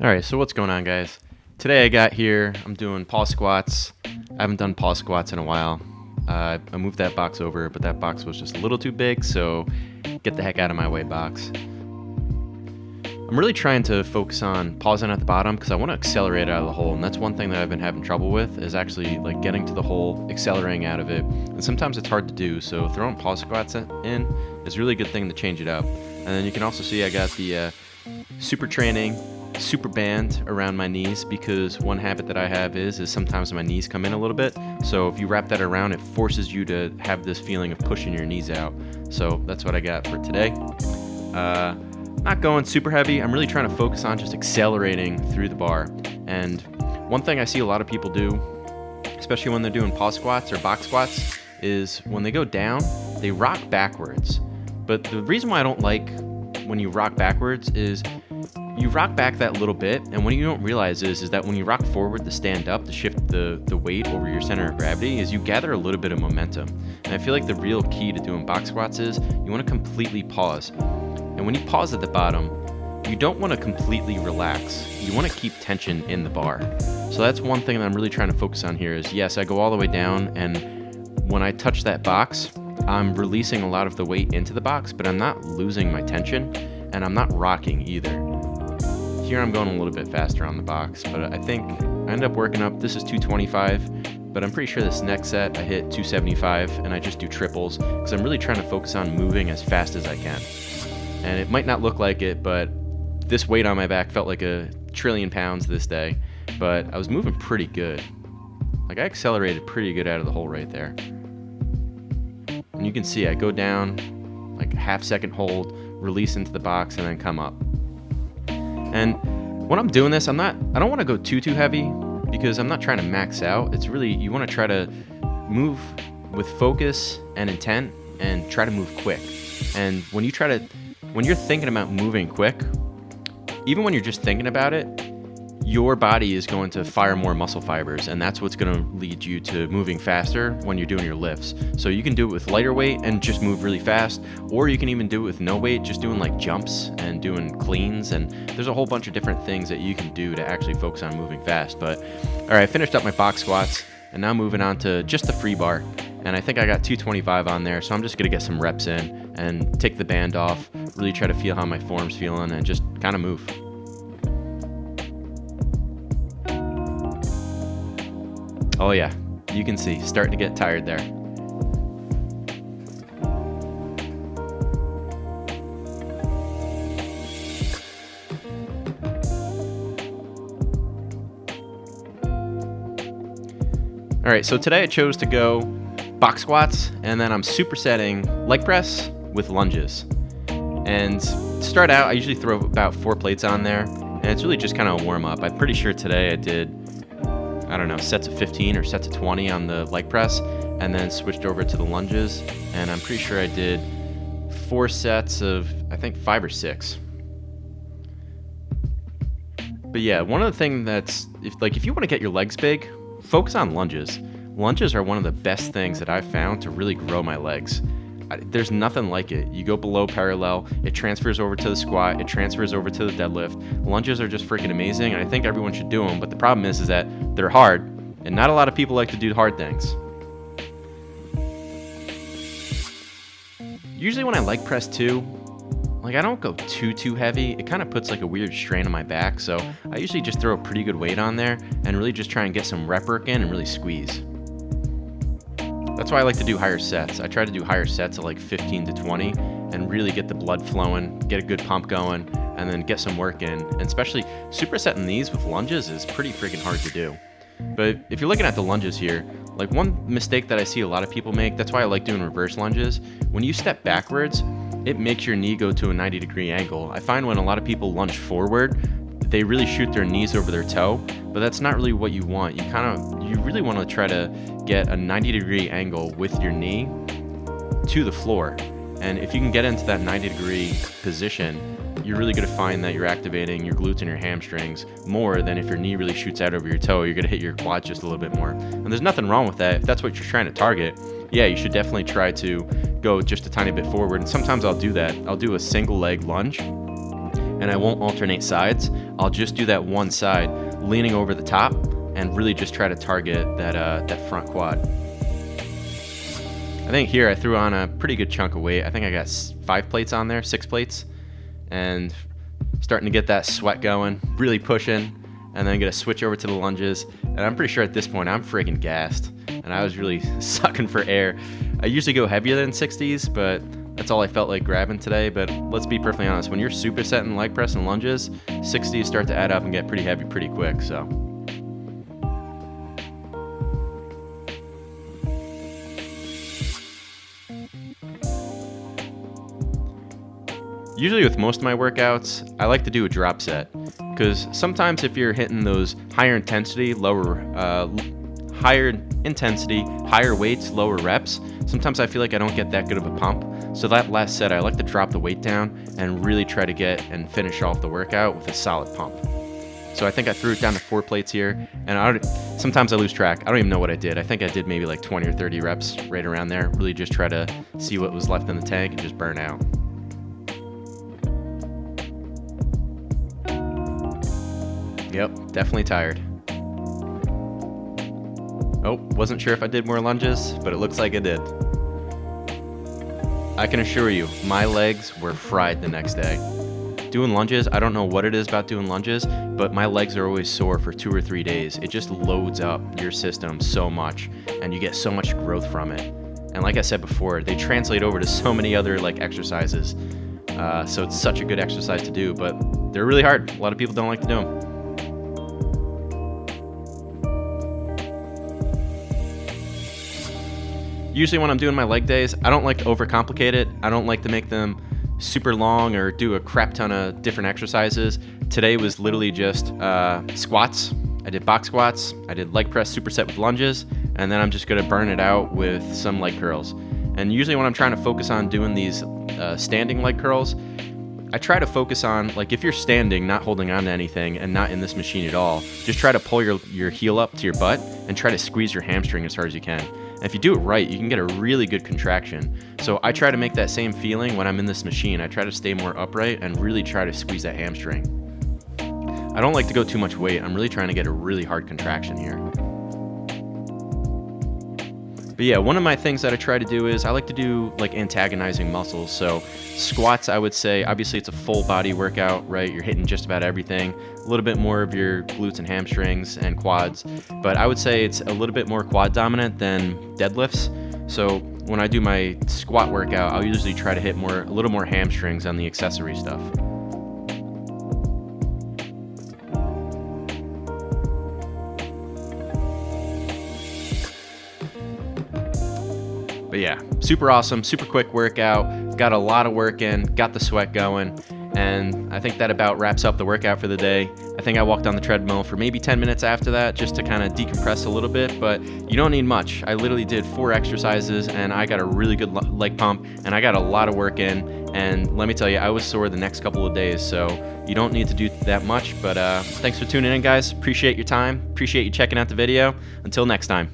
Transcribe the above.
Alright, so what's going on, guys? Today I got here, I'm doing pause squats. I haven't done pause squats in a while. I moved that box over, but that box was just a little too big, so get the heck out of my way, box. I'm really trying to focus on pausing at the bottom because I want to accelerate out of the hole, and that's one thing that I've been having trouble with is actually like getting to the hole, accelerating out of it, and sometimes it's hard to do, so throwing pause squats in is a really good thing to change it up. And then you can also see I got the super training super band around my knees because one habit that I have is sometimes my knees come in a little bit, so if you wrap that around it forces you to have this feeling of pushing your knees out. So that's what I got for today. Not going super heavy. I'm really trying to focus on just accelerating through the bar. And one thing I see a lot of people do, especially when they're doing pause squats or box squats, is when they go down they rock backwards. But the reason why I don't like when you rock backwards is you rock back that little bit, and what you don't realize is that when you rock forward to stand up, to shift the weight over your center of gravity, is you gather a little bit of momentum. And I feel like the real key to doing box squats is you want to completely pause. And when you pause at the bottom, you don't want to completely relax. You want to keep tension in the bar. So that's one thing that I'm really trying to focus on here is, yes, I go all the way down, and when I touch that box, I'm releasing a lot of the weight into the box, but I'm not losing my tension, and I'm not rocking either. Here I'm going a little bit faster on the box, but I think I end up working up, this is 225, but I'm pretty sure this next set I hit 275, and I just do triples, because I'm really trying to focus on moving as fast as I can. And it might not look like it, but this weight on my back felt like 1,000,000,000,000 pounds this day, but I was moving pretty good. Like I accelerated pretty good out of the hole right there. And you can see I go down, like half second hold, release into the box, and then come up. And when I'm doing this, I don't want to go too heavy because I'm not trying to max out. It's really, you want to try to move with focus and intent and try to move quick. And when you're thinking about moving quick, even when you're just thinking about it, your body is going to fire more muscle fibers, and that's what's going to lead you to moving faster when you're doing your lifts. So you can do it with lighter weight and just move really fast, or you can even do it with no weight, just doing like jumps and doing cleans, and there's a whole bunch of different things that you can do to actually focus on moving fast. But all right, I finished up my box squats, and now moving on to just the free bar, and I think I got 225 on there, so I'm just going to get some reps in and take the band off, really try to feel how my form's feeling, and just kind of move. Oh yeah, you can see, starting to get tired there. All right, so today I chose to go box squats, and then I'm supersetting leg press with lunges. And to start out, I usually throw about 4 plates on there, and it's really just kind of a warm up. I'm pretty sure today I did, I don't know, sets of 15 or sets of 20 on the leg press, and then switched over to the lunges, and I'm pretty sure I did 4 sets of, I think, 5 or 6. But yeah, one of the things that's, if you want to get your legs big, focus on lunges. Lunges are one of the best things that I've found to really grow my legs. There's nothing like it. You go below parallel, it transfers over to the squat, it transfers over to the deadlift. Lunges are just freaking amazing, and I think everyone should do them, but the problem is that they're hard, and not a lot of people like to do hard things. Usually when I leg press too, like I don't go too heavy. It kind of puts like a weird strain on my back, so I usually just throw a pretty good weight on there and really just try and get some rep work in and really squeeze. That's why I like to do higher sets. I try to do higher sets of like 15 to 20 and really get the blood flowing, get a good pump going, and then get some work in. And especially supersetting these with lunges is pretty freaking hard to do. But if you're looking at the lunges here, like one mistake that I see a lot of people make, that's why I like doing reverse lunges. When you step backwards, it makes your knee go to a 90-degree angle. I find when a lot of people lunge forward, they really shoot their knees over their toe, but that's not really what you want. You really want to try to get a 90-degree angle with your knee to the floor. And if you can get into that 90-degree position, you're really going to find that you're activating your glutes and your hamstrings more than if your knee really shoots out over your toe. You're going to hit your quads just a little bit more. And there's nothing wrong with that. If that's what you're trying to target, yeah, you should definitely try to go just a tiny bit forward. And sometimes I'll do that. I'll do a single leg lunge, and I won't alternate sides. I'll just do that one side, leaning over the top, and really just try to target that front quad. I think here I threw on a pretty good chunk of weight. I think I got 5 plates on there, 6 plates, and starting to get that sweat going, really pushing, and then gonna switch over to the lunges. And I'm pretty sure at this point I'm freaking gassed, and I was really sucking for air. I usually go heavier than 60s, but that's all I felt like grabbing today. But let's be perfectly honest, when you're supersetting leg press and lunges, 60s start to add up and get pretty heavy pretty quick. So usually with most of my workouts, I like to do a drop set, because sometimes if you're hitting those higher intensity, higher weights, lower reps, sometimes I feel like I don't get that good of a pump. So that last set, I like to drop the weight down and really try to get and finish off the workout with a solid pump. So I think I threw it down to 4 plates here, and sometimes I lose track. I don't even know what I did. I think I did maybe like 20 or 30 reps right around there. Really just try to see what was left in the tank and just burn out. Yep, definitely tired. Oh, wasn't sure if I did more lunges, but it looks like I did. I can assure you, my legs were fried the next day. Doing lunges, I don't know what it is about doing lunges, but my legs are always sore for 2 or 3 days. It just loads up your system so much, and you get so much growth from it. And like I said before, they translate over to so many other exercises. So it's such a good exercise to do, but they're really hard. A lot of people don't like to do them. Usually when I'm doing my leg days, I don't like to overcomplicate it. I don't like to make them super long or do a crap ton of different exercises. Today was literally just squats. I did box squats, I did leg press superset with lunges, and then I'm just gonna burn it out with some leg curls. And usually when I'm trying to focus on doing these standing leg curls, I try to focus on, if you're standing, not holding on to anything and not in this machine at all, just try to pull your heel up to your butt and try to squeeze your hamstring as hard as you can. And if you do it right, you can get a really good contraction. So I try to make that same feeling when I'm in this machine. I try to stay more upright and really try to squeeze that hamstring. I don't like to go too much weight. I'm really trying to get a really hard contraction here. But yeah, one of my things that I try to do is I like to do antagonizing muscles. So squats, I would say, obviously it's a full body workout, right? You're hitting just about everything. A little bit more of your glutes and hamstrings and quads. But I would say it's a little bit more quad dominant than deadlifts. So when I do my squat workout, I'll usually try to hit a little more hamstrings on the accessory stuff. But yeah, super awesome, super quick workout. Got a lot of work in, got the sweat going, and I think that about wraps up the workout for the day. I think I walked on the treadmill for maybe 10 minutes after that just to kind of decompress a little bit, but you don't need much. I literally did 4 exercises and I got a really good leg pump and I got a lot of work in, and let me tell you, I was sore the next couple of days, so you don't need to do that much. But thanks for tuning in, guys. Appreciate your time. Appreciate you checking out the video. Until next time.